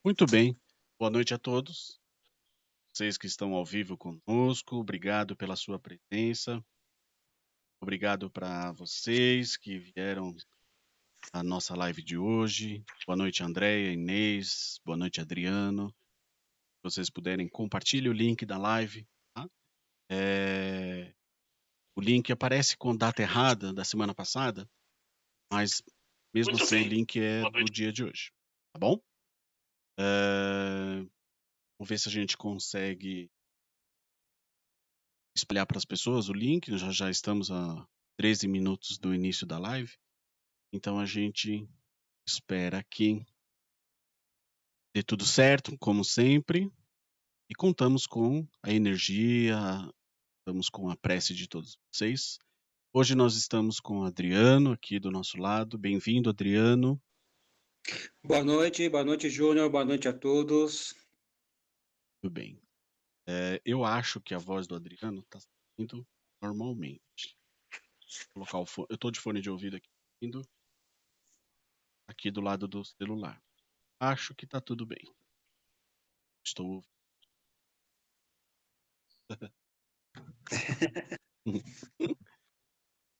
Muito bem. Boa noite a todos. Vocês que estão ao vivo conosco, obrigado pela sua presença. Obrigado para vocês que vieram à nossa live de hoje. Boa noite, Andréia, Inês. Boa noite, Adriano. Se vocês puderem, compartilhe o link da live. Tá? O link aparece com data errada da semana passada, mas mesmo Muito assim o bem. link é Boa do noite. dia de hoje. Tá bom? Vamos ver se a gente consegue espalhar para as pessoas o link. Nós já estamos a 13 minutos do início da live. Então a gente espera que dê tudo certo, como sempre. E contamos com a energia, estamos com a prece de todos vocês. Hoje nós estamos com o Adriano aqui do nosso lado. Bem-vindo, Adriano. Boa noite, Júnior, boa noite a todos. Tudo bem. Eu acho que a voz do Adriano está saindo normalmente. Vou colocar o fone. Eu estou de fone de ouvido aqui, indo aqui do lado do celular. Acho que está tudo bem. Estou.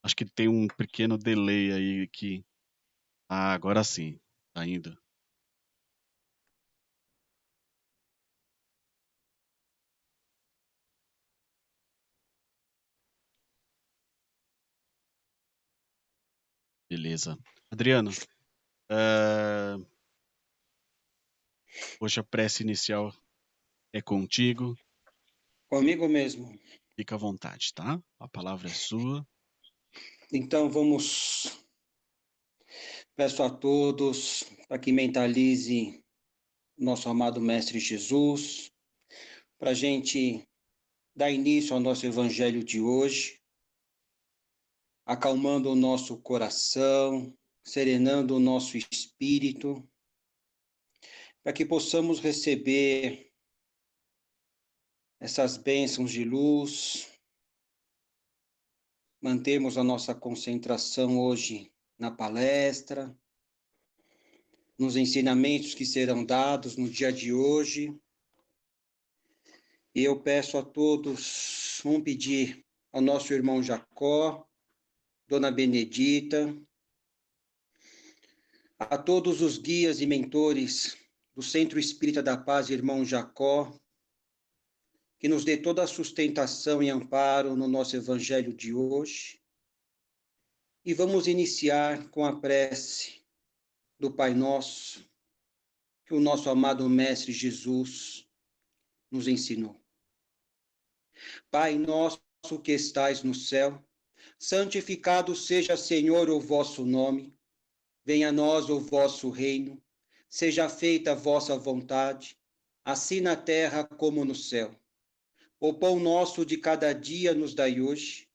Acho que tem um pequeno delay aí que. Ah, agora sim. Tá indo. Beleza. Adriano, hoje a prece inicial é contigo. Comigo mesmo. Fica à vontade, tá? A palavra é sua. Então peço a todos para que mentalize nosso amado Mestre Jesus, para a gente dar início ao nosso Evangelho de hoje, acalmando o nosso coração, serenando o nosso espírito, para que possamos receber essas bênçãos de luz, mantermos a nossa concentração hoje na palestra, nos ensinamentos que serão dados no dia de hoje. E eu peço a todos, vamos pedir ao nosso irmão Jacó, Dona Benedita, a todos os guias e mentores do Centro Espírita da Paz, irmão Jacó, que nos dê toda a sustentação e amparo no nosso evangelho de hoje. E vamos iniciar com a prece do Pai Nosso, que o nosso amado Mestre Jesus nos ensinou. Pai nosso que estais no céu, santificado seja, Senhor, o vosso nome. Venha a nós o vosso reino. Seja feita a vossa vontade, assim na terra como no céu. O pão nosso de cada dia nos dai hoje.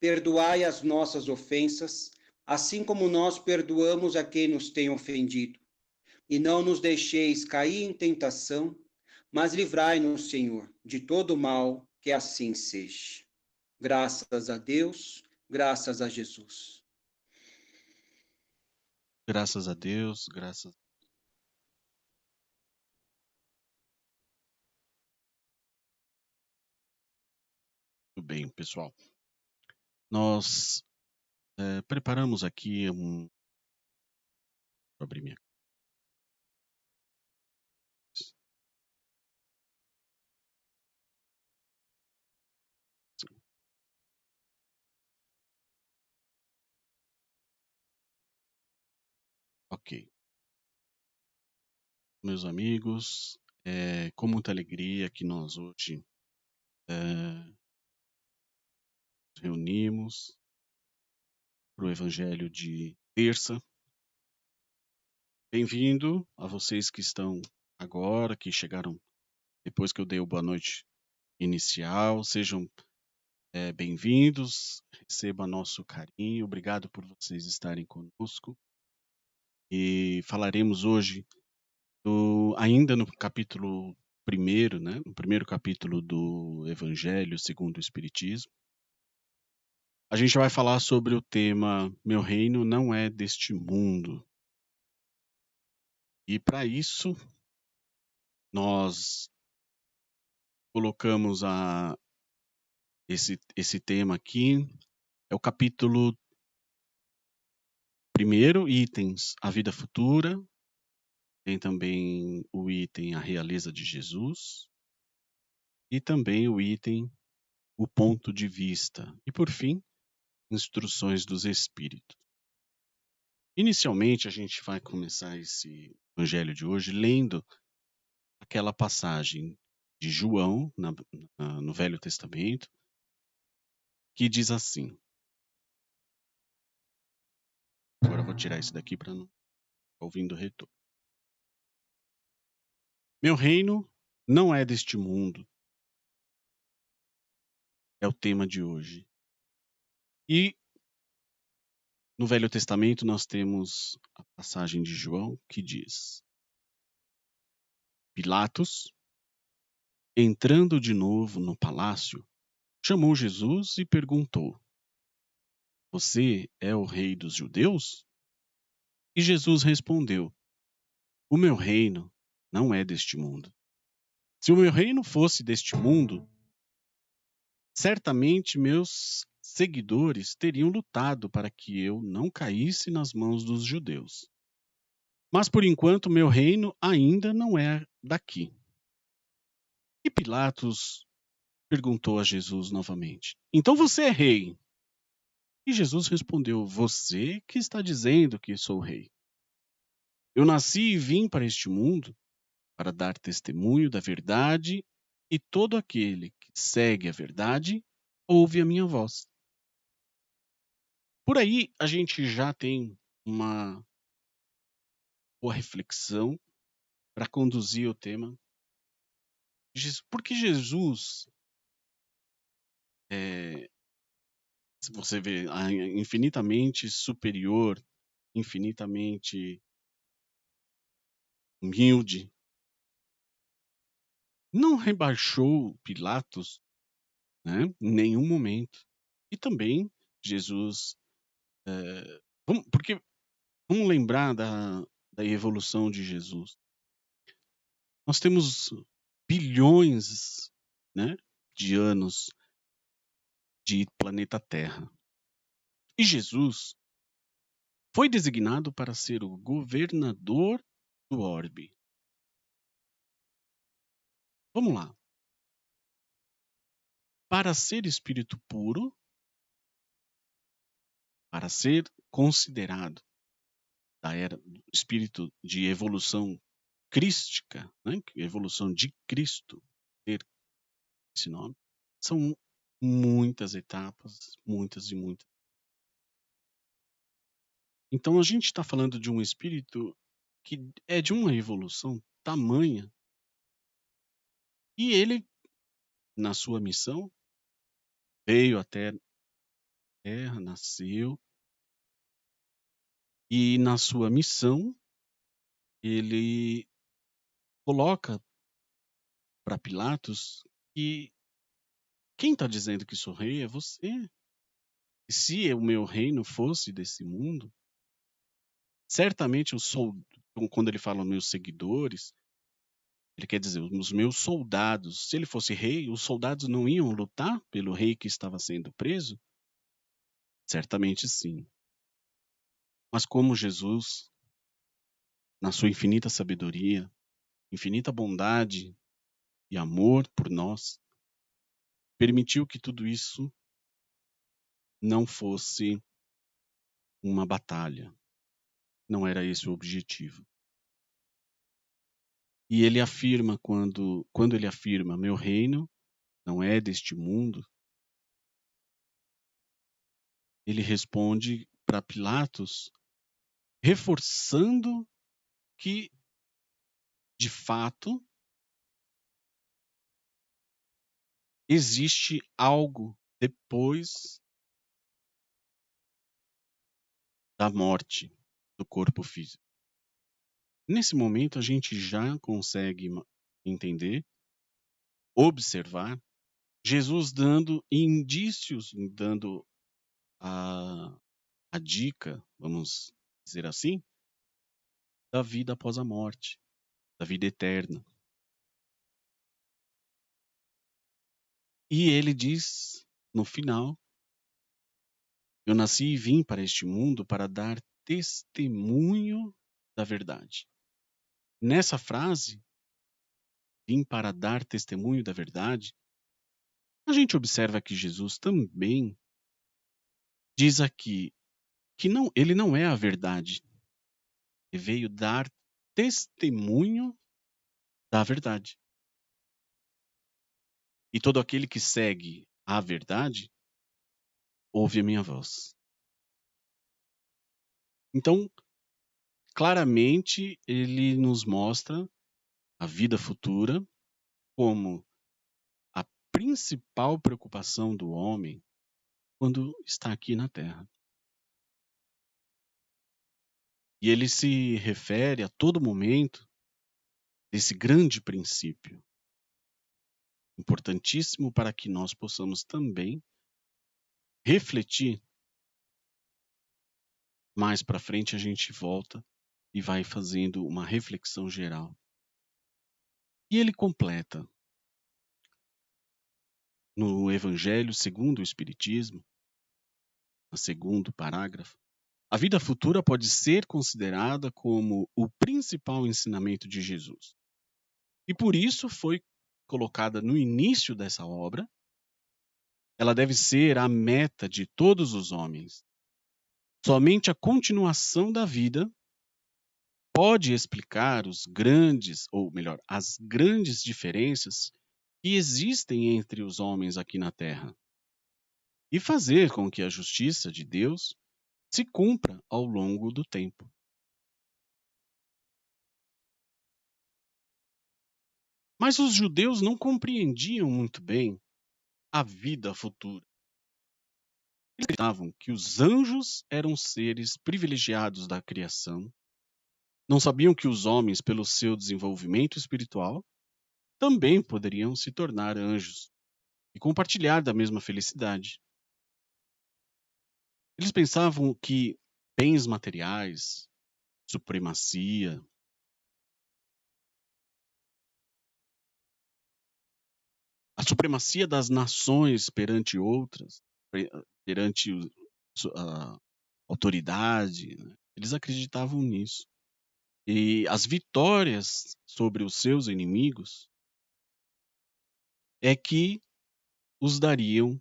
Perdoai as nossas ofensas, assim como nós perdoamos a quem nos tem ofendido. E não nos deixeis cair em tentação, mas livrai-nos, Senhor, de todo mal, que assim seja. Graças a Deus, graças a Jesus. Graças a Deus, graças. Tudo bem, pessoal. Nós preparamos aqui um. Vou abrir minha. Ok. Meus amigos, com muita alegria que nós hoje nos reunimos para o Evangelho de terça. Bem-vindo a vocês que estão agora, que chegaram depois que eu dei o boa noite inicial. Sejam bem-vindos, receba nosso carinho. Obrigado por vocês estarem conosco. E falaremos hoje ainda no capítulo 1º, né? No primeiro capítulo do Evangelho segundo o Espiritismo. A gente vai falar sobre o tema Meu Reino Não É Deste Mundo. E para isso, nós colocamos esse tema aqui, é o capítulo 1º, itens A Vida Futura, tem também o item A Realeza de Jesus, e também o item O Ponto de Vista, e por fim, Instruções dos Espíritos. Inicialmente, a gente vai começar esse evangelho de hoje lendo aquela passagem de João, no Velho Testamento, que diz assim. Agora eu vou tirar isso daqui para não ficar ouvindo o retorno. Meu reino não é deste mundo, é o tema de hoje. E no Velho Testamento nós temos a passagem de João que diz: Pilatos, entrando de novo no palácio, chamou Jesus e perguntou: Você é o rei dos judeus? E Jesus respondeu: O meu reino não é deste mundo. Se o meu reino fosse deste mundo, certamente meus seguidores teriam lutado para que eu não caísse nas mãos dos judeus. Mas por enquanto meu reino ainda não é daqui. E Pilatos perguntou a Jesus novamente: Então você é rei? E Jesus respondeu: Você que está dizendo que sou rei. Eu nasci e vim para este mundo para dar testemunho da verdade, e todo aquele que segue a verdade ouve a minha voz. Por aí a gente já tem uma boa reflexão para conduzir o tema. Porque Jesus, se você vê, infinitamente superior, infinitamente humilde, não rebaixou Pilatos, né, em nenhum momento. E também Jesus, porque vamos lembrar da evolução de Jesus. Nós temos bilhões, né, de anos de planeta Terra. E Jesus foi designado para ser o governador do orbe. Vamos lá. Para ser espírito puro, para ser considerado da era do espírito de evolução crística, né, evolução de Cristo, ter esse nome, são muitas etapas, muitas e muitas. Então a gente está falando de um espírito que é de uma evolução tamanha e ele, na sua missão, veio até a Terra, nasceu e na sua missão ele coloca para Pilatos que quem está dizendo que sou rei é você. E se o meu reino fosse desse mundo, certamente quando ele fala meus seguidores, ele quer dizer os meus soldados. Se ele fosse rei, os soldados não iam lutar pelo rei que estava sendo preso? Certamente sim. Mas como Jesus, na sua infinita sabedoria, infinita bondade e amor por nós, permitiu que tudo isso não fosse uma batalha. Não era esse o objetivo. E ele afirma, quando ele afirma, meu reino não é deste mundo, ele responde para Pilatos, reforçando que, de fato, existe algo depois da morte do corpo físico. Nesse momento, a gente já consegue entender, observar, Jesus dando indícios, dando a dica, vamos dizer assim, da vida após a morte, da vida eterna. E ele diz no final: eu nasci e vim para este mundo para dar testemunho da verdade. Nessa frase, vim para dar testemunho da verdade, a gente observa que Jesus também diz aqui que ele não é a verdade. Ele veio dar testemunho da verdade. E todo aquele que segue a verdade, ouve a minha voz. Então, claramente, ele nos mostra a vida futura como a principal preocupação do homem quando está aqui na Terra. E ele se refere a todo momento desse grande princípio, importantíssimo para que nós possamos também refletir. Mais para frente a gente volta e vai fazendo uma reflexão geral. E ele completa no Evangelho segundo o Espiritismo, no segundo parágrafo, a vida futura pode ser considerada como o principal ensinamento de Jesus. E por isso foi colocada no início dessa obra. Ela deve ser a meta de todos os homens. Somente a continuação da vida pode explicar os grandes, ou melhor, as grandes diferenças que existem entre os homens aqui na Terra e fazer com que a justiça de Deus se cumpra ao longo do tempo. Mas os judeus não compreendiam muito bem a vida futura. Eles acreditavam que os anjos eram seres privilegiados da criação, não sabiam que os homens, pelo seu desenvolvimento espiritual, também poderiam se tornar anjos e compartilhar da mesma felicidade. Eles pensavam que bens materiais, supremacia, a supremacia das nações perante outras, perante a autoridade, né? Eles acreditavam nisso. E as vitórias sobre os seus inimigos é que os dariam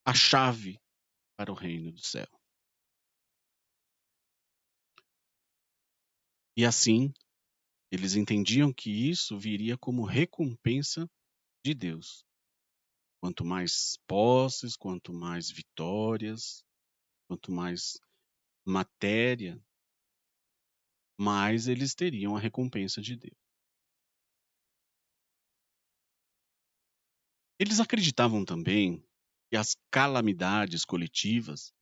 a chave para o reino do céu. E assim, eles entendiam que isso viria como recompensa de Deus. Quanto mais posses, quanto mais vitórias, quanto mais matéria, mais eles teriam a recompensa de Deus. Eles acreditavam também que as calamidades coletivas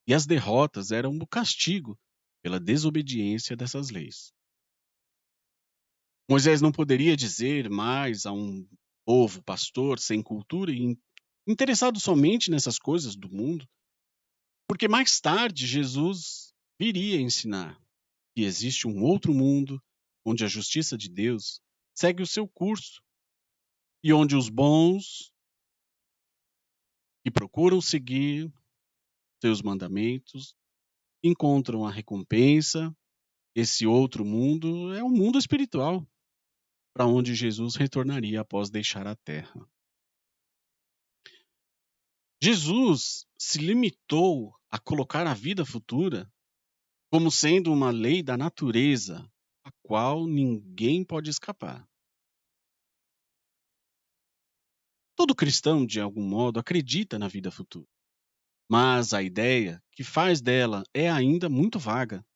e as derrotas eram o castigo pela desobediência dessas leis. Moisés não poderia dizer mais a um povo pastor sem cultura e interessado somente nessas coisas do mundo, porque mais tarde Jesus viria ensinar que existe um outro mundo onde a justiça de Deus segue o seu curso e onde os bons que procuram seguir seus mandamentos encontram a recompensa. Esse outro mundo é um mundo espiritual, para onde Jesus retornaria após deixar a terra. Jesus se limitou a colocar a vida futura como sendo uma lei da natureza, a qual ninguém pode escapar. Todo cristão, de algum modo, acredita na vida futura, mas a ideia que faz dela é ainda muito vaga.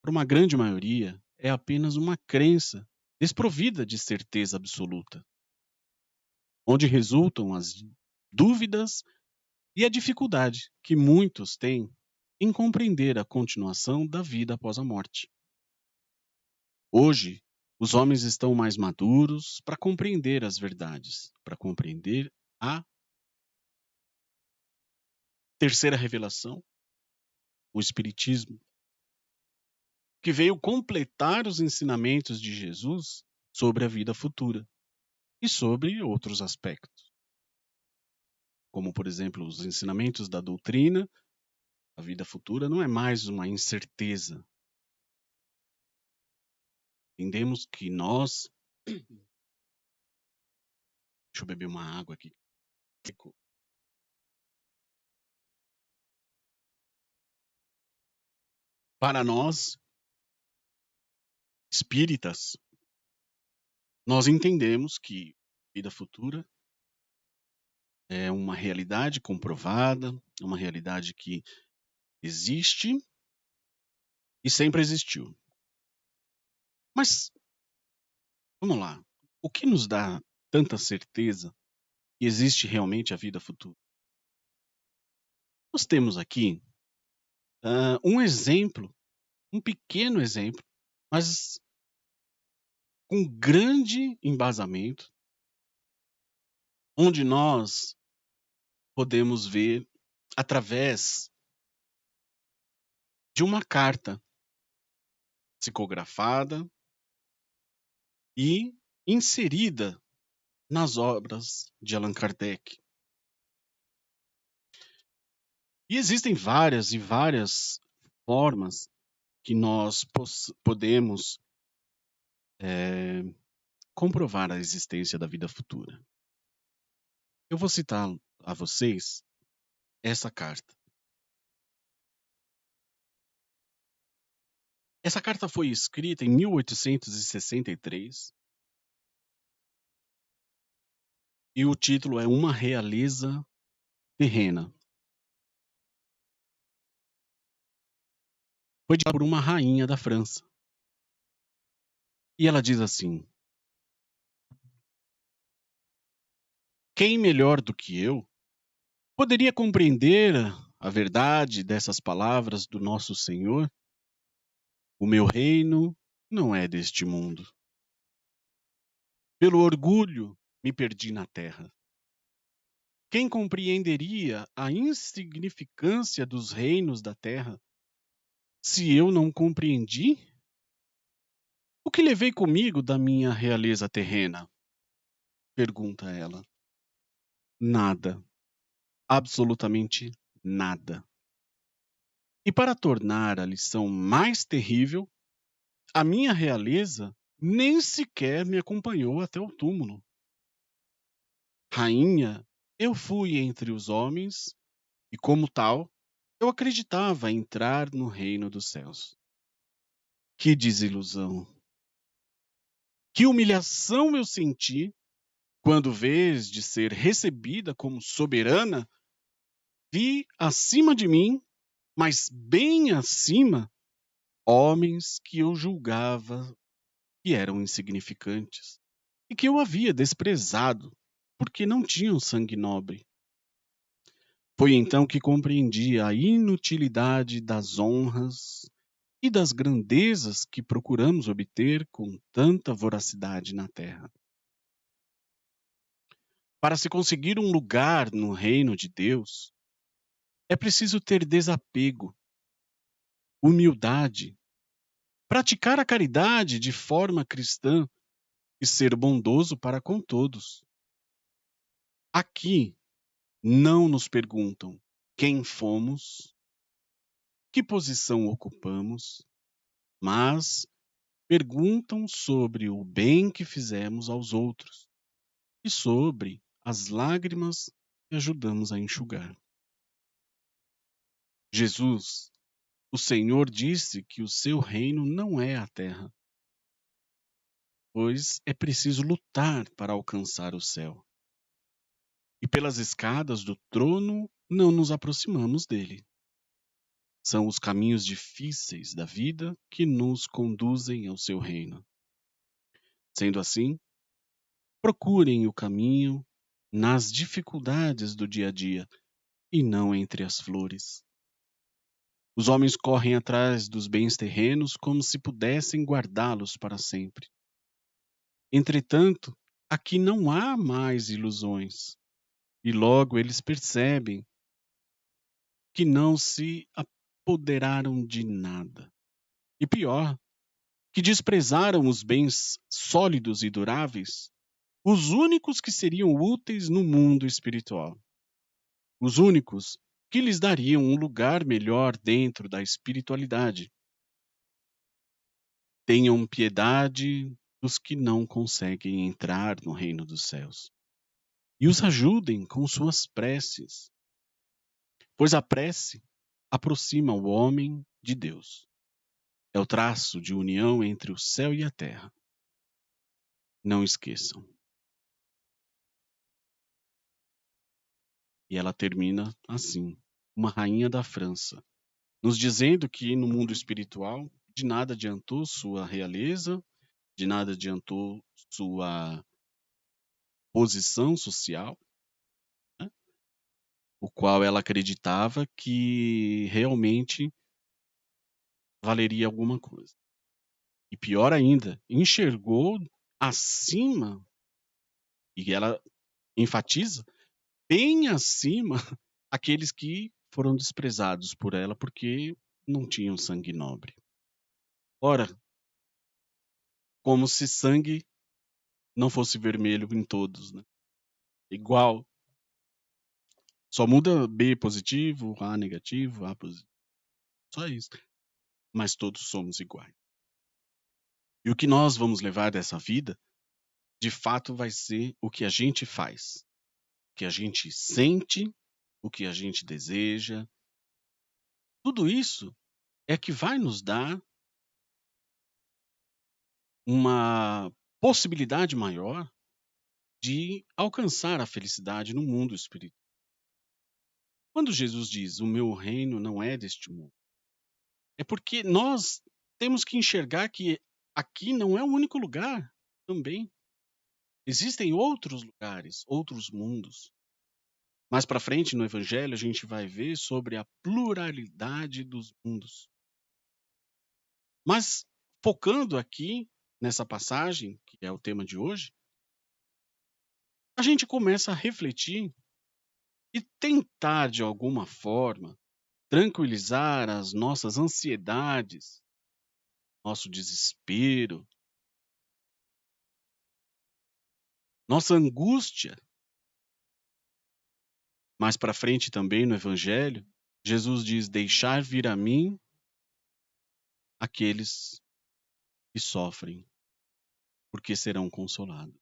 Para uma grande maioria, é apenas uma crença desprovida de certeza absoluta, onde resultam as dúvidas e a dificuldade que muitos têm em compreender a continuação da vida após a morte. Hoje, os homens estão mais maduros para compreender as verdades, para compreender a terceira revelação, o Espiritismo. que veio completar os ensinamentos de Jesus sobre a vida futura e sobre outros aspectos, como, por exemplo, os ensinamentos da doutrina. A vida futura não é mais uma incerteza. Entendemos que nós. Deixa eu beber uma água aqui. Para nós, espíritas, nós entendemos que a vida futura é uma realidade comprovada, uma realidade que existe e sempre existiu. Mas, vamos lá, o que nos dá tanta certeza que existe realmente a vida futura? Nós temos aqui um exemplo, um pequeno exemplo, mas com grande embasamento, onde nós podemos ver através de uma carta psicografada e inserida nas obras de Allan Kardec. E existem várias e várias formas que nós podemos comprovar a existência da vida futura. Eu vou citar a vocês essa carta. Essa carta foi escrita em 1863 e o título é Uma Realeza Terrena. Foi dita por uma rainha da França. E ela diz assim: quem melhor do que eu poderia compreender a verdade dessas palavras do nosso Senhor? O meu reino não é deste mundo. Pelo orgulho me perdi na terra. Quem compreenderia a insignificância dos reinos da terra se eu não compreendi? O que levei comigo da minha realeza terrena? Pergunta ela. Nada. Absolutamente nada. E para tornar a lição mais terrível, a minha realeza nem sequer me acompanhou até o túmulo. Rainha, eu fui entre os homens e, como tal, eu acreditava entrar no reino dos céus. Que desilusão! Que humilhação eu senti quando, vez de ser recebida como soberana, vi acima de mim, mas bem acima, homens que eu julgava que eram insignificantes e que eu havia desprezado porque não tinham sangue nobre. Foi então que compreendi a inutilidade das honras e das grandezas que procuramos obter com tanta voracidade na terra. Para se conseguir um lugar no reino de Deus, é preciso ter desapego, humildade, praticar a caridade de forma cristã e ser bondoso para com todos. Aqui não nos perguntam quem fomos, que posição ocupamos, mas perguntam sobre o bem que fizemos aos outros e sobre as lágrimas que ajudamos a enxugar. Jesus, o Senhor, disse que o seu reino não é a terra, pois é preciso lutar para alcançar o céu. E pelas escadas do trono não nos aproximamos dele. São os caminhos difíceis da vida que nos conduzem ao seu reino. Sendo assim, procurem o caminho nas dificuldades do dia a dia e não entre as flores. Os homens correm atrás dos bens terrenos como se pudessem guardá-los para sempre. Entretanto, aqui não há mais ilusões, e logo eles percebem que não se apoderaram de nada E pior, que desprezaram os bens sólidos e duráveis, os únicos que seriam úteis no mundo espiritual, os únicos que lhes dariam um lugar melhor dentro da espiritualidade. Tenham piedade dos que não conseguem entrar no reino dos céus, e os ajudem com suas preces, pois a prece aproxima o homem de Deus. É o traço de união entre o céu e a terra. Não esqueçam. E ela termina assim, uma rainha da França, nos dizendo que no mundo espiritual de nada adiantou sua realeza, de nada adiantou sua posição social, né, o qual ela acreditava que realmente valeria alguma coisa. E pior ainda, enxergou acima, e ela enfatiza, bem acima, aqueles que foram desprezados por ela porque não tinham sangue nobre. Ora, como se sangue não fosse vermelho em todos, né? Igual. Só muda B positivo, A negativo, A positivo. Só isso. Mas todos somos iguais. E o que nós vamos levar dessa vida, de fato, vai ser o que a gente faz, o que a gente sente, o que a gente deseja. Tudo isso é que vai nos dar uma possibilidade maior de alcançar a felicidade no mundo espiritual. Quando Jesus diz: "O meu reino não é deste mundo", é porque nós temos que enxergar que aqui não é o único lugar também. Existem outros lugares, outros mundos. Mais para frente no evangelho a gente vai ver sobre a pluralidade dos mundos. Mas focando aqui nessa passagem, que é o tema de hoje, a gente começa a refletir e tentar de alguma forma tranquilizar as nossas ansiedades, nosso desespero, nossa angústia. Mais para frente também no evangelho, Jesus diz: "Deixar vir a mim aqueles que sofrem, porque serão consolados".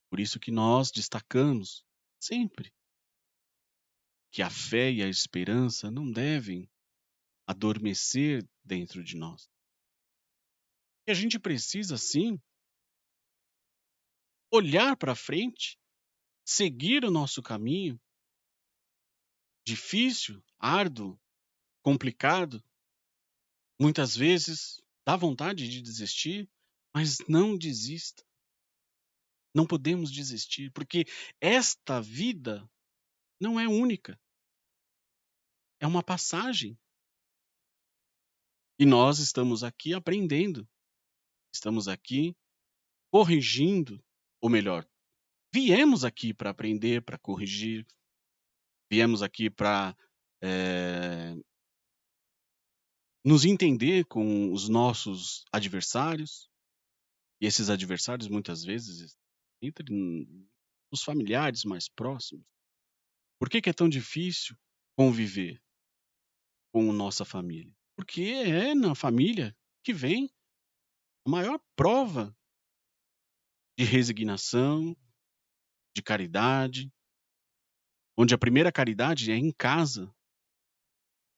Por isso que nós destacamos sempre que a fé e a esperança não devem adormecer dentro de nós. E a gente precisa sim olhar para frente, seguir o nosso caminho, difícil, árduo, complicado, muitas vezes dá vontade de desistir, mas não desista. Não podemos desistir, porque esta vida não é única, é uma passagem. E nós estamos aqui aprendendo, estamos aqui corrigindo, ou melhor, viemos aqui para aprender, para corrigir, viemos aqui para nos entender com os nossos adversários, e esses adversários muitas vezes entre os familiares mais próximos. Por que é tão difícil conviver com a nossa família? Porque é na família que vem a maior prova de resignação, de caridade, onde a primeira caridade é em casa.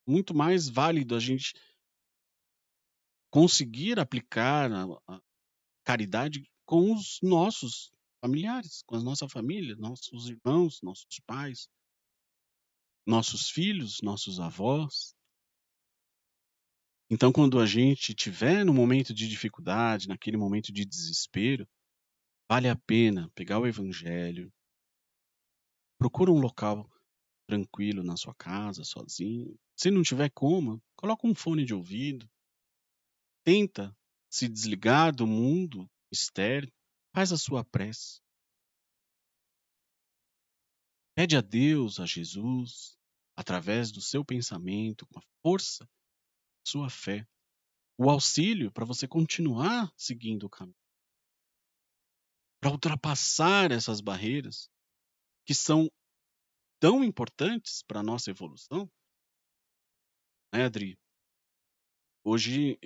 Muito mais válido a gente conseguir aplicar a caridade com os nossos familiares, com a nossa família, nossos irmãos, nossos pais, nossos filhos, nossos avós. Então, quando a gente tiver no momento de dificuldade, naquele momento de desespero, vale a pena pegar o evangelho, procura um local tranquilo na sua casa, sozinho. Se não tiver como, coloca um fone de ouvido, tenta se desligar do mundo externo, faz a sua prece. Pede a Deus, a Jesus, através do seu pensamento, com a força sua fé, o auxílio para você continuar seguindo o caminho, para ultrapassar essas barreiras que são tão importantes para a nossa evolução, né, Adri? Hoje,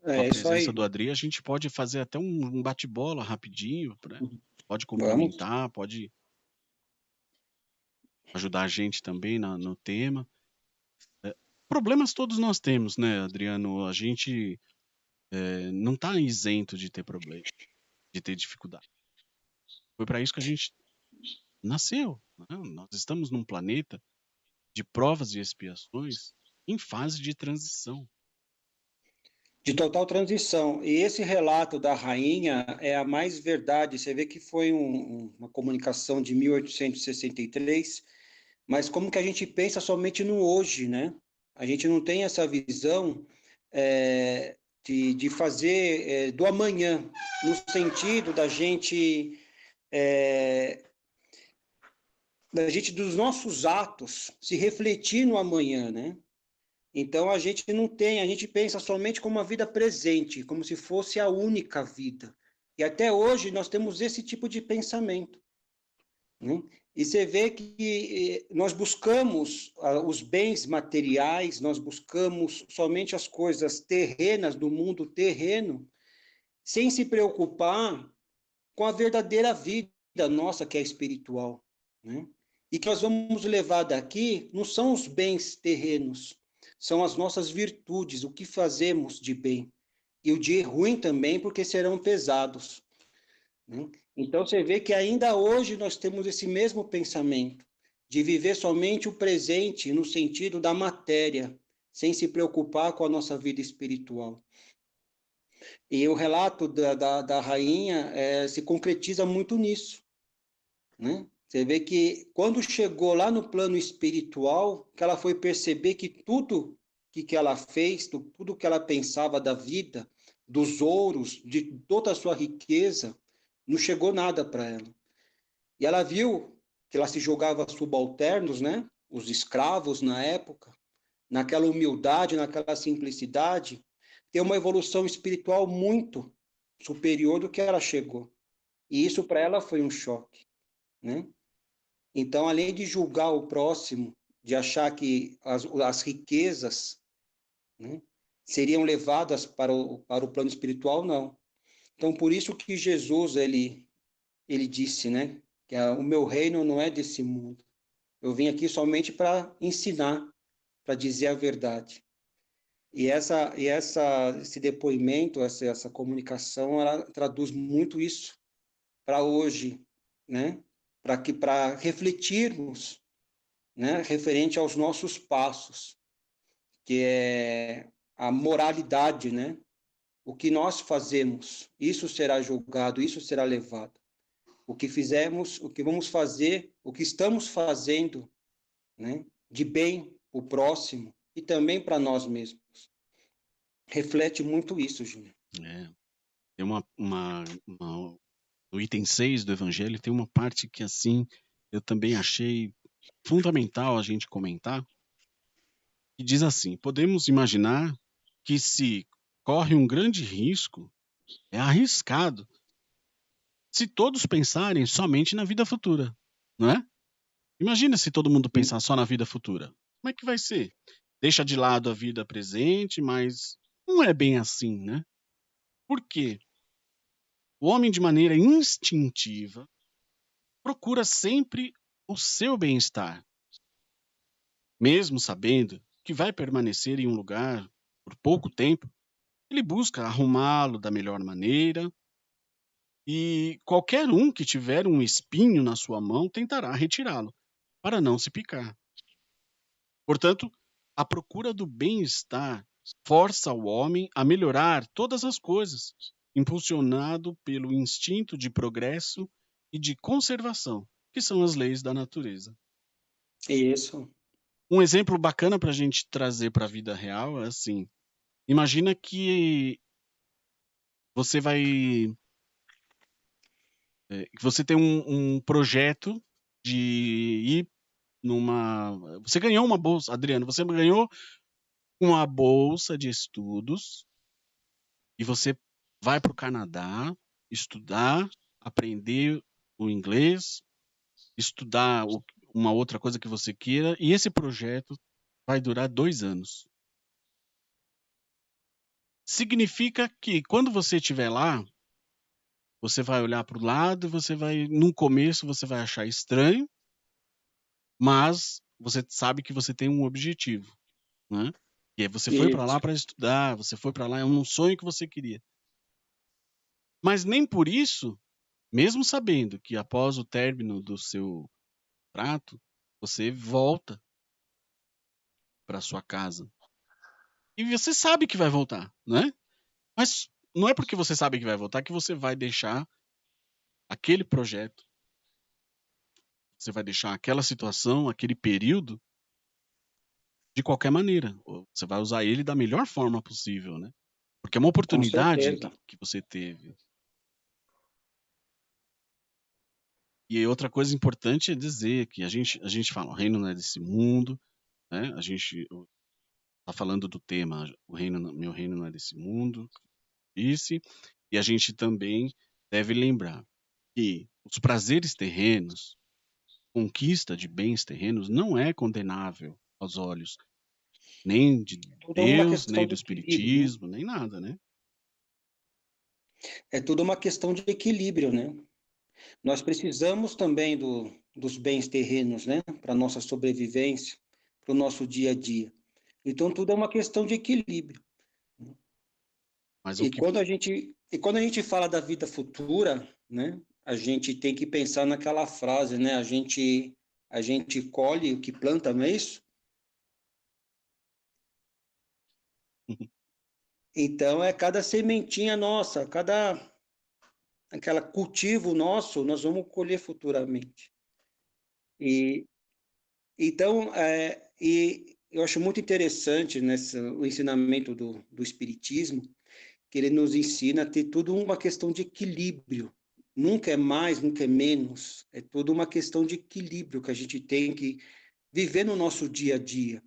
com a É isso presença aí. do Adri, a gente pode fazer até um bate-bola rapidinho, né? Pode Vamos. complementar, pode ajudar a gente também no tema. Problemas todos nós temos, né, Adriano? A gente não está isento de ter problema, de ter dificuldade. Foi para isso que a gente nasceu, né? Nós estamos num planeta de provas e expiações em fase de transição. De total transição. E esse relato da rainha é a mais verdade. Você vê que foi uma comunicação de 1863, mas como que a gente pensa somente no hoje, né? A gente não tem essa visão de fazer do amanhã, no sentido é, da gente, dos nossos atos, se refletir no amanhã, né? Então a gente não tem, a gente pensa somente como uma vida presente, como se fosse a única vida. E até hoje nós temos esse tipo de pensamento, né? E você vê que nós buscamos os bens materiais, nós buscamos somente as coisas terrenas do mundo terreno, sem se preocupar com a verdadeira vida nossa que é espiritual, né? E que nós vamos levar daqui não são os bens terrenos, são as nossas virtudes, o que fazemos de bem. E o de ruim também, porque serão pesados, né? Então você vê que ainda hoje nós temos esse mesmo pensamento, de viver somente o presente no sentido da matéria, sem se preocupar com a nossa vida espiritual. E o relato da rainha se concretiza muito nisso, né? Você vê que quando chegou lá no plano espiritual, que ela foi perceber que tudo que ela fez, tudo que ela pensava da vida, dos ouros, de toda a sua riqueza, não chegou nada para ela. E ela viu que ela se julgava subalternos, né? Os escravos na época, naquela humildade, naquela simplicidade, ter uma evolução espiritual muito superior do que ela chegou. E isso para ela foi um choque, né? Então, além de julgar o próximo, de achar que as riquezas, né, seriam levadas para o plano espiritual, não. Então, por isso que Jesus, ele disse, né, que o meu reino não é desse mundo. Eu vim aqui somente para ensinar, para dizer a verdade. Esse depoimento, essa comunicação, ela traduz muito isso para hoje, né? Para refletirmos, né, referente aos nossos passos, que é a moralidade, né? O que nós fazemos, isso será julgado, isso será levado. O que fizemos, o que vamos fazer, o que estamos fazendo, né, de bem o próximo e também para nós mesmos. Reflete muito isso, Júnior. É, tem no item 6 do Evangelho, tem uma parte que, assim, eu também achei fundamental a gente comentar, que diz assim: podemos imaginar que se corre um grande risco, é arriscado, se todos pensarem somente na vida futura, não é? Imagina se todo mundo pensar só na vida futura. Como é que vai ser? Deixa de lado a vida presente, mas não é bem assim, né? Por quê? O homem, de maneira instintiva, procura sempre o seu bem-estar, mesmo sabendo que vai permanecer em um lugar por pouco tempo. Ele busca arrumá-lo da melhor maneira e qualquer um que tiver um espinho na sua mão tentará retirá-lo, para não se picar. Portanto, a procura do bem-estar força o homem a melhorar todas as coisas, impulsionado pelo instinto de progresso e de conservação, que são as leis da natureza. Isso. Um exemplo bacana para a gente trazer para a vida real é assim: imagina que você vai. Que você tem um projeto de ir numa. Você ganhou uma bolsa, Adriano, você ganhou uma bolsa de estudos e você vai para o Canadá estudar, aprender o inglês, estudar uma outra coisa que você queira, e esse projeto vai durar 2 anos. Significa que quando você estiver lá, você vai olhar para o lado, no começo você vai achar estranho, mas você sabe que você tem um objetivo, né? E aí você foi para lá Isso. para estudar, você foi para lá, é um sonho que você queria. Mas nem por isso, mesmo sabendo que após o término do seu prato, você volta para sua casa. E você sabe que vai voltar, né? Mas não é porque você sabe que vai voltar que você vai deixar aquele projeto, você vai deixar aquela situação, aquele período de qualquer maneira. Você vai usar ele da melhor forma possível, né? Porque é uma Com oportunidade certeza. que você teve. E outra coisa importante é dizer que a gente fala, o reino não é desse mundo, né? A gente tá falando do tema, meu reino não é desse mundo, disse, e a gente também deve lembrar que os prazeres terrenos, conquista de bens terrenos, não é condenável aos olhos nem de Tudo é uma Deus, nem questão do de equilíbrio, né? espiritismo, nem nada, né? É tudo uma questão de equilíbrio, né? Nós precisamos também dos bens terrenos, né? Para a nossa sobrevivência, para o nosso dia a dia. Então, tudo é uma questão de equilíbrio. Mas o E que quando a gente fala da vida futura, né? A gente tem que pensar naquela frase, né? A gente colhe o que planta, não é isso? Então, é cada sementinha nossa, cada aquela cultivo nosso, nós vamos colher futuramente. E então, e eu acho muito interessante o ensinamento do Espiritismo, que ele nos ensina a ter tudo uma questão de equilíbrio. Nunca é mais, nunca é menos. É tudo uma questão de equilíbrio que a gente tem que viver no nosso dia a dia,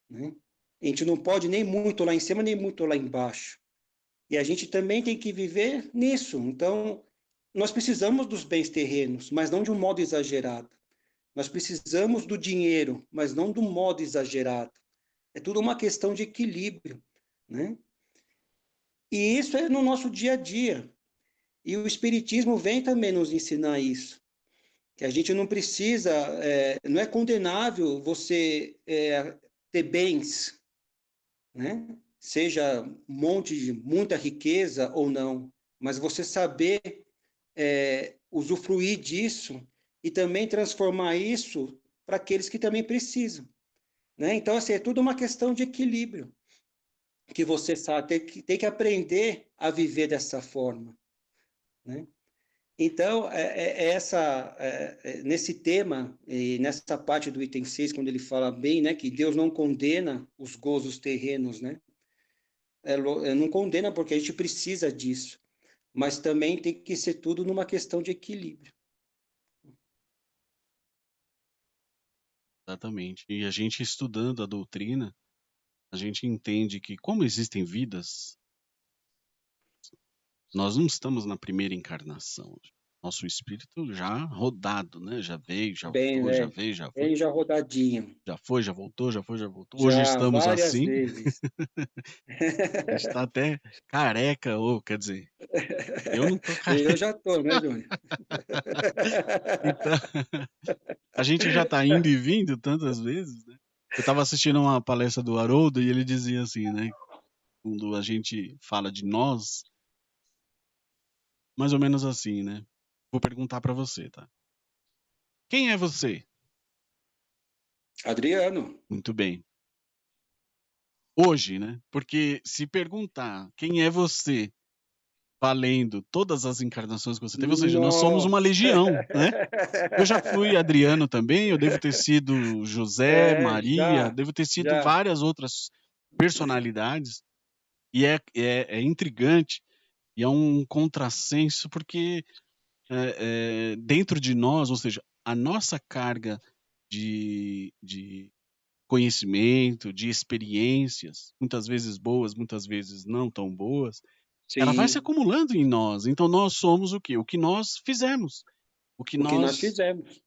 né? A gente não pode nem muito lá em cima, nem muito lá embaixo. E a gente também tem que viver nisso. Então, nós precisamos dos bens terrenos, mas não de um modo exagerado. Nós precisamos do dinheiro, mas não do modo exagerado. É tudo uma questão de equilíbrio, né? E isso é no nosso dia a dia. E o Espiritismo vem também nos ensinar isso. Que a gente não precisa, não é condenável você ter bens, né? Seja muita riqueza ou não, mas você saber usufruir disso e também transformar isso para aqueles que também precisam, né? Então, assim, é tudo uma questão de equilíbrio, que você sabe, tem que aprender a viver dessa forma, né? Então, nesse tema, e nessa parte do item 6, quando ele fala bem, né, que Deus não condena os gozos terrenos, né? Não condena porque a gente precisa disso, mas também tem que ser tudo numa questão de equilíbrio. exatamente. E a gente estudando a doutrina, a gente entende que como existem vidas, nós não estamos na primeira encarnação. Nosso espírito já rodado, né? Já veio, já Bem, voltou, já veio, já foi. bem já rodadinho, Já foi, já voltou, já foi, já voltou. Hoje já estamos várias assim. vezes. A gente tá até careca, ou quer dizer, eu não tô Eu careca. já tô, né, Júnior? Então, a gente já tá indo e vindo tantas vezes, né? Eu tava assistindo uma palestra do Haroldo e ele dizia assim, né? Quando a gente fala de nós, mais ou menos assim, né? Vou perguntar pra você, tá? Quem é você? Adriano, Muito bem. Hoje, né? Porque se perguntar quem é você valendo todas as encarnações que você teve, ou seja, nós somos uma nossa! legião, né? Eu já fui Adriano também, eu devo ter sido José, Maria, Já, devo ter sido já. várias outras personalidades, e é intrigante, e é um contrassenso, porque dentro de nós, ou seja, a nossa carga de conhecimento, de experiências, muitas vezes boas, muitas vezes não tão boas, ela vai se Sim, acumulando em nós. Então nós somos o quê? O que nós fizemos, o que o que nós nós fizemos,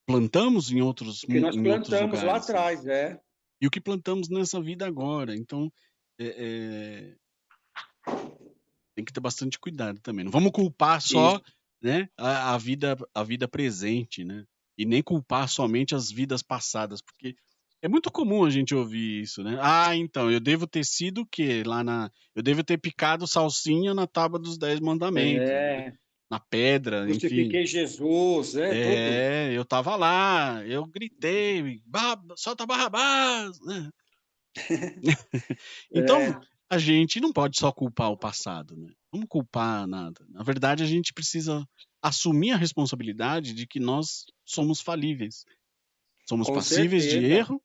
plantamos o que nós em outros plantamos lá lugares, né? atrás, é. E o que plantamos nessa vida agora. Então, é, tem que ter bastante cuidado também. Não vamos culpar só, Isso, né, a vida presente, né? E nem culpar somente as vidas passadas, porque é muito comum a gente ouvir isso, né? Ah, então, eu devo ter sido o quê? Eu devo ter picado salsinha na tábua dos 10 mandamentos, né? é. Na pedra, enfim. Crucifiquei Jesus, é tudo. É, eu tava lá, eu gritei, solta Barrabás, né? Então, É, a gente não pode só culpar o passado, né? Não culpar nada. Na verdade, a gente precisa assumir a responsabilidade de que nós somos falíveis, somos com passíveis de certeza. erro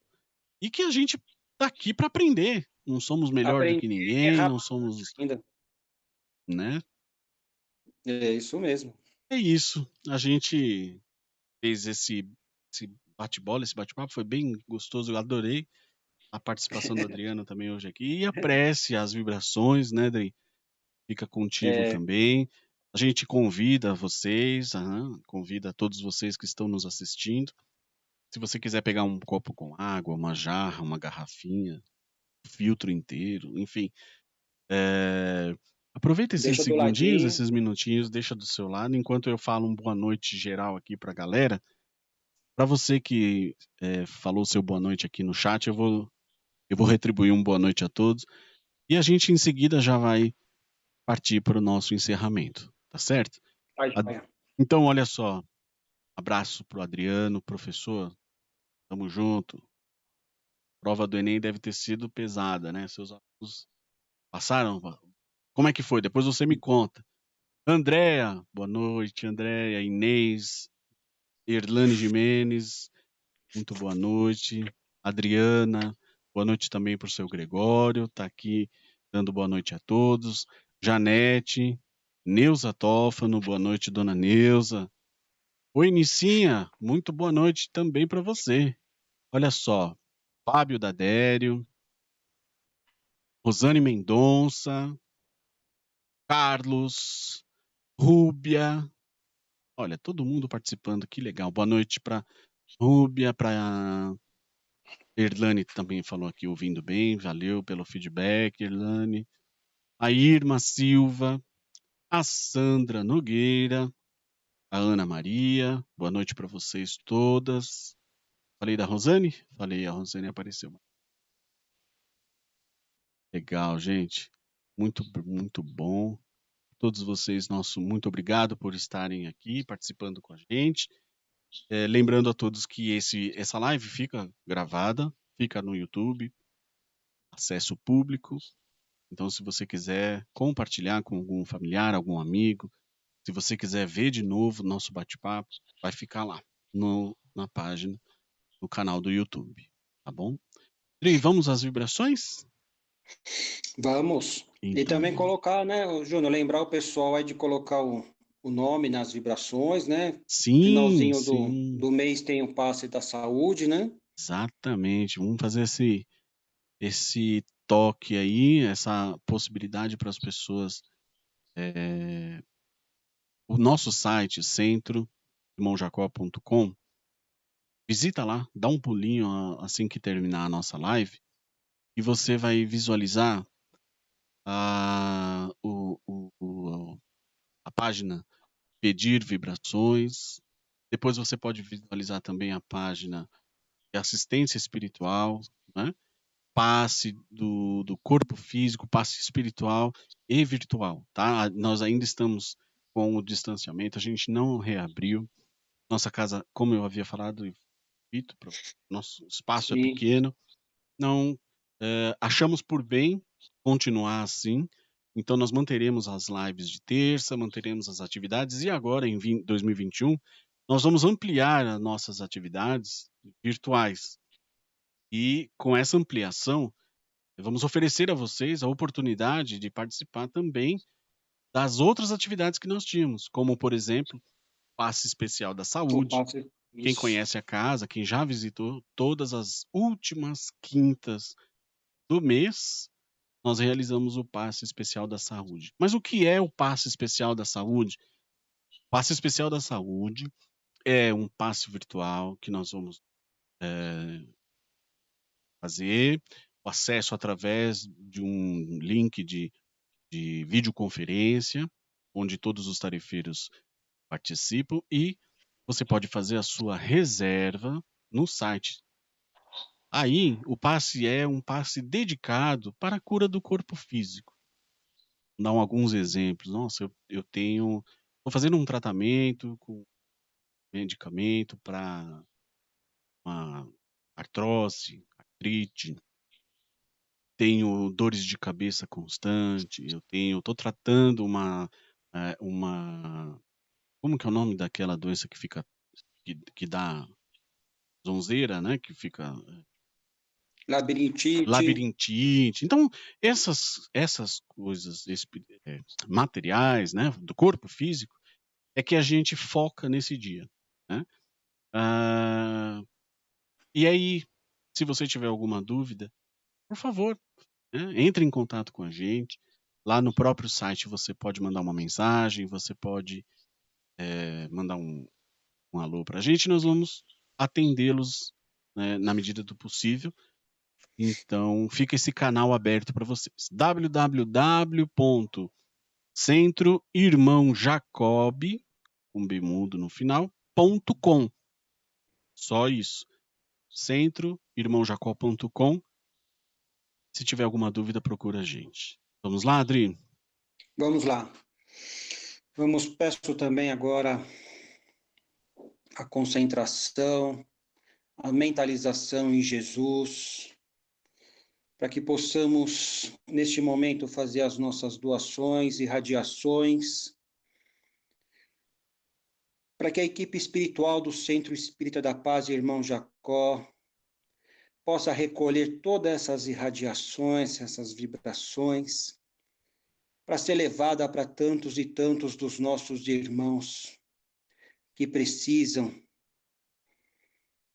e que a gente tá aqui para aprender. Não somos melhor do Aprender que a ninguém, errar não somos, ainda. né? É isso mesmo. É isso. A gente fez esse bate-bola, esse bate-papo, foi bem gostoso, eu adorei a participação do Adriano também hoje aqui. E a prece, as vibrações, né, Adri? Fica contigo É, também. A gente convida vocês, convida todos vocês que estão nos assistindo. Se você quiser pegar um copo com água, uma jarra, uma garrafinha, filtro inteiro, enfim, é, aproveita esses deixa do segundinhos, ladinho. esses minutinhos, deixa do seu lado, enquanto eu falo um boa noite geral aqui para a galera. Para você que falou seu boa noite aqui no chat, eu vou retribuir um boa noite a todos. E a gente em seguida já vai partir para o nosso encerramento, tá certo? Ai, A- joia. Então, olha só, abraço pro Adriano, professor, tamo junto. Prova do Enem deve ter sido pesada, né? Seus alunos passaram? Como é que foi? Depois você me conta. Andréa, boa noite, Andréa, Inês, Erlane Jimenez, muito boa noite. Adriana, boa noite também pro seu Gregório, tá aqui dando boa noite a todos. Janete, Neuza Tófano, boa noite, dona Neuza. Oi, Nicinha, muito boa noite também para você. Olha só, Fábio Dadério, Rosane Mendonça, Carlos, Rúbia. Olha, todo mundo participando, que legal. Boa noite para Rúbia, para Erlane também falou aqui ouvindo bem, valeu pelo feedback, Erlane. A Irma Silva, a Sandra Nogueira, a Ana Maria. Boa noite para vocês todas. Falei da Rosane? Falei, a Rosane apareceu. Legal, gente. Muito, muito bom. Todos vocês, nosso muito obrigado por estarem aqui participando com a gente. Lembrando a todos que essa live fica gravada, fica no YouTube, acesso público. Então, se você quiser compartilhar com algum familiar, algum amigo, se você quiser ver de novo nosso bate-papo, vai ficar lá na página, no canal do YouTube, tá bom? Dri, vamos às vibrações? Vamos. E Então, também colocar, né, ô, Júnior, lembrar o pessoal aí de colocar o nome nas vibrações, né? sim, Finalzinho sim. do mês tem o passe da saúde, né? Exatamente. Vamos fazer esse toque aí, essa possibilidade para as pessoas. O nosso site, centroirmãojacó.com, visita lá, dá um pulinho assim que terminar a nossa live e você vai visualizar a, a página Pedir Vibrações. Depois você pode visualizar também a página de assistência espiritual, né? Passe do corpo físico, passe espiritual e virtual, tá? Nós ainda estamos com o distanciamento, a gente não reabriu. Nossa casa, como eu havia falado, nosso espaço é Sim. pequeno, não achamos por bem continuar assim. Então, nós manteremos as lives de terça, manteremos as atividades, e agora, em 2021, nós vamos ampliar as nossas atividades virtuais. E com essa ampliação, vamos oferecer a vocês a oportunidade de participar também das outras atividades que nós tínhamos, como, por exemplo, passe especial da O saúde, passe. Quem Isso. conhece a casa, quem já visitou, todas as últimas quintas do mês, nós realizamos o passe especial da saúde. Mas o que é o passe especial da saúde? O passe especial da saúde é um passe virtual que nós vamos fazer o acesso através de um link de videoconferência, onde todos os tarefeiros participam e você pode fazer a sua reserva no site. Aí, o passe é um passe dedicado para a cura do corpo físico. Dão alguns exemplos. Nossa, eu tenho. Estou fazendo um tratamento com medicamento para uma artrose, artrite, tenho dores de cabeça constante, estou tratando uma, como que é o nome daquela doença que fica, que dá zonzeira, né? Que fica Labirintite. labirintite. Então, essas coisas materiais, né, do corpo físico, é que a gente foca nesse dia, né? Ah, e aí, se você tiver alguma dúvida, por favor, né, entre em contato com a gente. Lá no próprio site você pode mandar uma mensagem, você pode mandar um alô para a gente, nós vamos atendê-los, né, na medida do possível. Então, fica esse canal aberto para vocês. www.centroirmãojacob, com B mudo no final, .com. Só isso. centroirmãojacob.com. Se tiver alguma dúvida, procura a gente. Vamos lá, Adri? Vamos lá. Peço também agora a concentração, a mentalização em Jesus, para que possamos, neste momento, fazer as nossas doações e radiações, para que a equipe espiritual do Centro Espírita da Paz, Irmão Jacó, possa recolher todas essas irradiações, essas vibrações, para ser levada para tantos e tantos dos nossos irmãos que precisam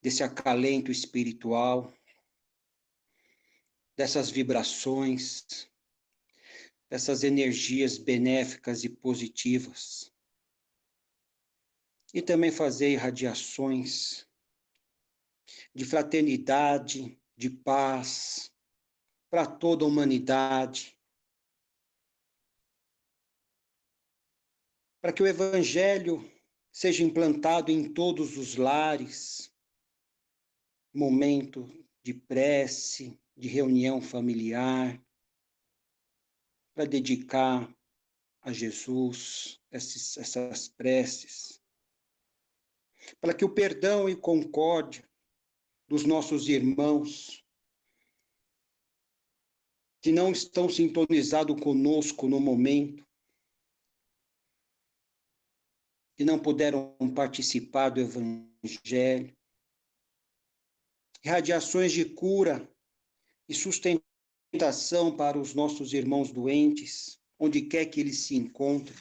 desse acalento espiritual, dessas vibrações, dessas energias benéficas e positivas. E também fazer irradiações de fraternidade, de paz, para toda a humanidade, para que o Evangelho seja implantado em todos os lares, momento de prece, de reunião familiar, para dedicar a Jesus essas preces, para que o perdão e concórdia dos nossos irmãos que não estão sintonizados conosco no momento, que não puderam participar do Evangelho, radiações de cura e sustentação para os nossos irmãos doentes, onde quer que eles se encontrem.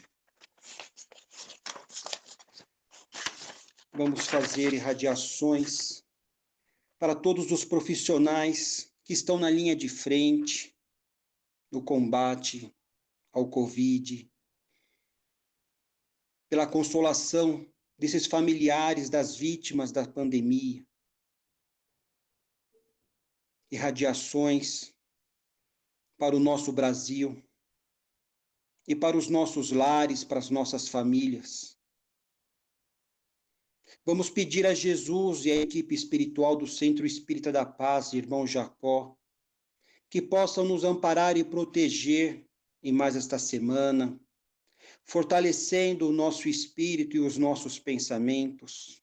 Vamos fazer irradiações para todos os profissionais que estão na linha de frente no combate ao Covid, pela consolação desses familiares das vítimas da pandemia, irradiações para o nosso Brasil e para os nossos lares, para as nossas famílias. Vamos pedir a Jesus e à equipe espiritual do Centro Espírita da Paz, Irmão Jacó, que possam nos amparar e proteger em mais esta semana, fortalecendo o nosso espírito e os nossos pensamentos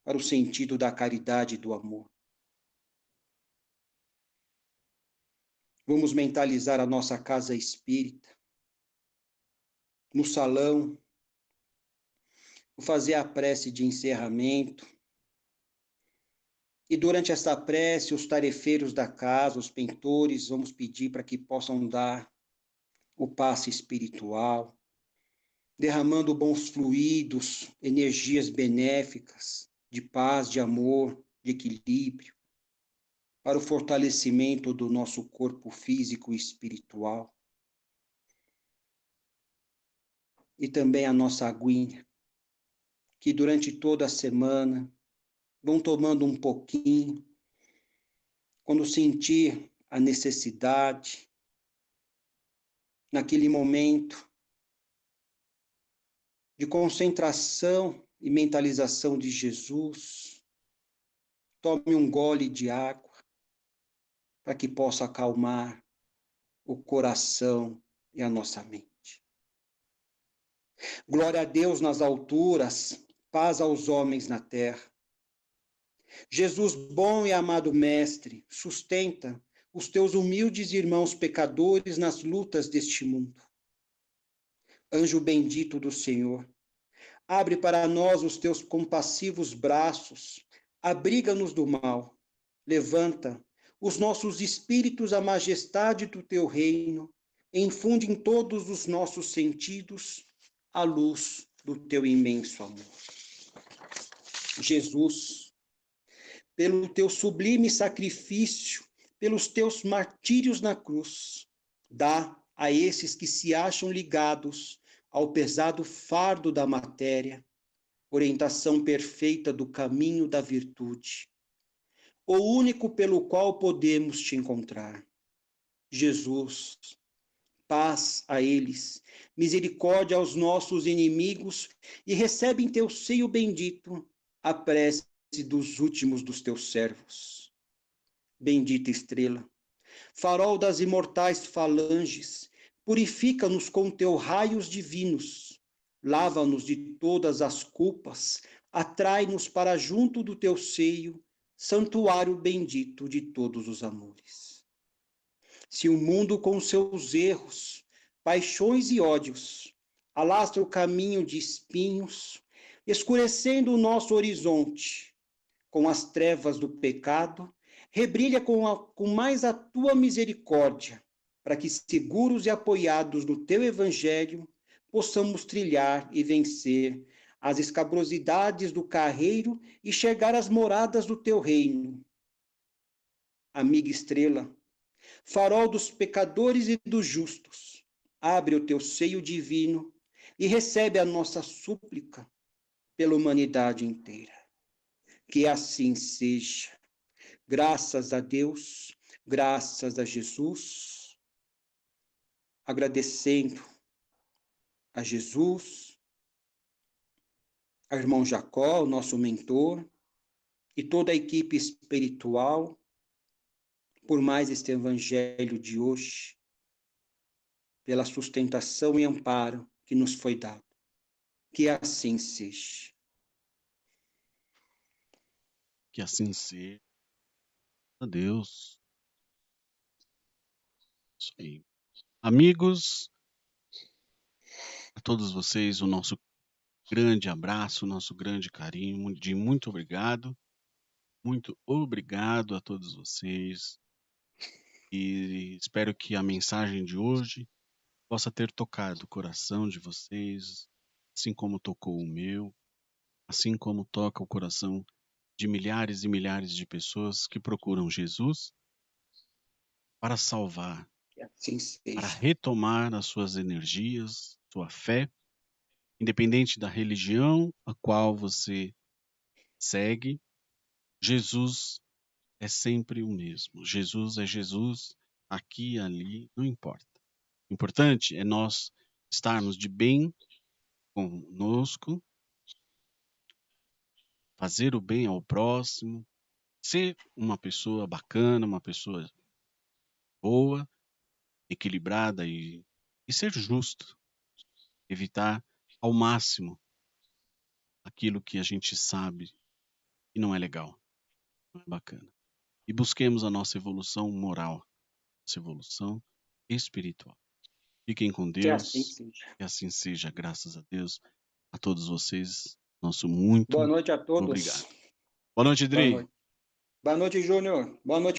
para o sentido da caridade e do amor. Vamos mentalizar a nossa casa espírita, no salão, fazer a prece de encerramento. E durante esta prece, os tarefeiros da casa, os pentores, vamos pedir para que possam dar o passe espiritual, derramando bons fluidos, energias benéficas de paz, de amor, de equilíbrio, para o fortalecimento do nosso corpo físico e espiritual. E também a nossa aguinha, que durante toda a semana vão tomando um pouquinho, quando sentir a necessidade, naquele momento de concentração e mentalização de Jesus, tome um gole de água para que possa acalmar o coração e a nossa mente. Glória a Deus nas alturas, paz aos homens na terra. Jesus, bom e amado Mestre, sustenta os teus humildes irmãos pecadores nas lutas deste mundo. Anjo bendito do Senhor, abre para nós os teus compassivos braços, abriga-nos do mal, levanta os nossos espíritos à majestade do teu reino, infunde em todos os nossos sentidos a luz do teu imenso amor. Jesus, pelo teu sublime sacrifício, pelos teus martírios na cruz, dá a esses que se acham ligados ao pesado fardo da matéria, orientação perfeita do caminho da virtude, o único pelo qual podemos te encontrar. Jesus, paz a eles, misericórdia aos nossos inimigos, e recebe em teu seio bendito a prece dos últimos dos teus servos. Bendita estrela, farol das imortais falanges, purifica-nos com teus raios divinos, lava-nos de todas as culpas, atrai-nos para junto do teu seio, santuário bendito de todos os amores. Se o mundo com seus erros, paixões e ódios alastra o caminho de espinhos, escurecendo o nosso horizonte com as trevas do pecado, rebrilha com mais a tua misericórdia, para que, seguros e apoiados no teu evangelho, possamos trilhar e vencer as escabrosidades do carreiro e chegar às moradas do teu reino. Amiga estrela, farol dos pecadores e dos justos, abre o teu seio divino e recebe a nossa súplica pela humanidade inteira. Que assim seja. Graças a Deus, graças a Jesus, agradecendo a Jesus, ao irmão Jacó, o nosso mentor, e toda a equipe espiritual, por mais este evangelho de hoje, pela sustentação e amparo que nos foi dado. Que assim seja. Que assim seja. A Deus. Isso aí. Amigos, a todos vocês, o nosso grande abraço, o nosso grande carinho, de muito obrigado. Muito obrigado a todos vocês. E espero que a mensagem de hoje possa ter tocado o coração de vocês, assim como tocou o meu, assim como toca o coração de milhares e milhares de pessoas que procuram Jesus para salvar, Que assim seja. para retomar as suas energias, sua fé, independente da religião a qual você segue, Jesus é sempre o mesmo. Jesus é Jesus, aqui e ali, não importa. O importante é nós estarmos de bem conosco, fazer o bem ao próximo, ser uma pessoa bacana, uma pessoa boa, equilibrada e ser justo. Evitar ao máximo aquilo que a gente sabe que não é legal, não é bacana. E busquemos a nossa evolução moral, nossa evolução espiritual. Fiquem com Deus, que assim seja, graças a Deus, a todos vocês. Nosso muito boa noite a todos. obrigado. Boa noite, Dri. Boa noite, Júnior. Boa noite.